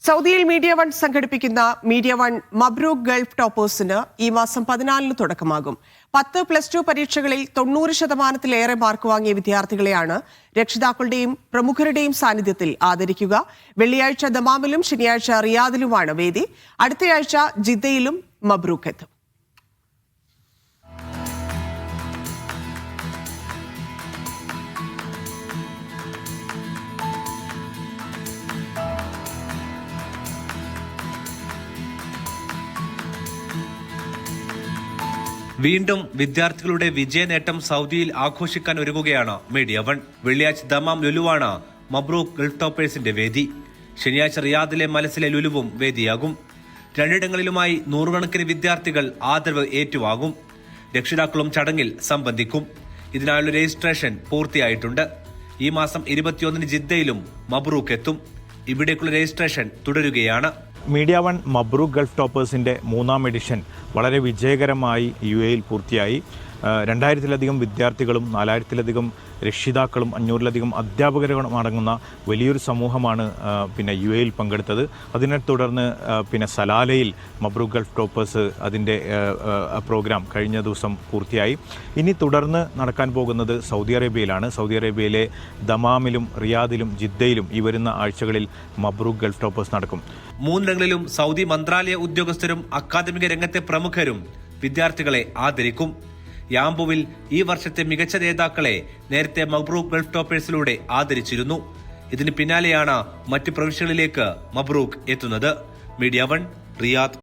സൗദിയിൽ media one സംഘടിപ്പിക്കുന്ന media one മബ്രൂക്ക് Gulf ടോപ്പേഴ്സിന് ഈ മാസം 14 തുടക്കമാകും. 10+2 പരീക്ഷകളിൽ 90% മാർക്ക് വാങ്ങിയ വിദ്യാർത്ഥികളെയാണ് രക്ഷിതാക്കളുടെയും പ്രമുഖരുടെയും സാന്നിധ്യത്തിൽ ആദരിക്കുക. വെള്ളിയാഴ്ച ദമാമിലും ശനിയാഴ്ച റിയാദിലുമാണ് വേദി. അടുത്തയാഴ്ച ജിദ്ദയിലും മബ്രൂക്ക് എത്തും. വീണ്ടും വിദ്യാർത്ഥികളുടെ വിജയനേട്ടം സൗദിയിൽ ആഘോഷിക്കാൻ ഒരുങ്ങുകയാണ് മീഡിയ വൺ. വെള്ളിയാഴ്ച ദമാം ലുലുവാണ് മബ്രൂക്ക് ഗൾഫ് ടോപ്പേഴ്സിന്റെ വേദി. ശനിയാഴ്ച റിയാദിലെ മലസിലെ ലുലുവും വേദിയാകും. രണ്ടിടങ്ങളിലുമായി നൂറുകണക്കിന് വിദ്യാർത്ഥികൾ ആദരവ് ഏറ്റുവാങ്ങും. രക്ഷിതാക്കളും ചടങ്ങിൽ സംബന്ധിക്കും. ഇതിനായുള്ള രജിസ്ട്രേഷൻ പൂർത്തിയായിട്ടുണ്ട്. ഈ മാസം 21 ജിദ്ദയിലും മബ്രൂക്ക് എത്തും. ഇവിടേക്കുള്ള രജിസ്ട്രേഷൻ തുടരുകയാണ്. മീഡിയ വൺ മബ്രൂക്ക് ഗൾഫ് ടോപ്പേഴ്സിൻ്റെ 3ാം എഡിഷൻ വളരെ വിജയകരമായി UAE പൂർത്തിയായി. 2000-ലധികം വിദ്യാർത്ഥികളും 4000-ലധികം രക്ഷിതാക്കളും 500-ലധികം അധ്യാപകരും അടങ്ങുന്ന വലിയൊരു സമൂഹമാണ് UAE പങ്കെടുത്തത്. അതിനെ തുടർന്ന് സലാലയിൽ മബ്രൂക്ക് ഗൾഫ് ടോപ്പേഴ്സ് അതിൻ്റെ പ്രോഗ്രാം കഴിഞ്ഞ ദിവസം പൂർത്തിയായി. ഇനി തുടർന്ന് നടക്കാൻ പോകുന്നത് സൗദി അറേബ്യയിലാണ്. സൗദി അറേബ്യയിലെ ദമാമിലും റിയാദിലും ജിദ്ദയിലും ഈ വരുന്ന ആഴ്ചകളിൽ മബ്രൂക്ക് ഗൾഫ് ടോപ്പേഴ്സ് നടക്കും. 3 സൗദി മന്ത്രാലയ ഉദ്യോഗസ്ഥരും അക്കാദമിക രംഗത്തെ പ്രമുഖരും വിദ്യാർത്ഥികളെ ആദരിക്കും. യാംബുവിൽ ഈ വർഷത്തെ മികച്ച നേതാക്കളെ നേരത്തെ മബ്രൂക്ക് ഗൾഫ് ടോപ്പേഴ്സിലൂടെ ആദരിച്ചിരുന്നു. ഇതിന് പിന്നാലെയാണ് മറ്റ് പ്രവിശ്യകളിലേക്ക് മബ്രൂക്ക് എത്തുന്നത്. Media one, Riyadh.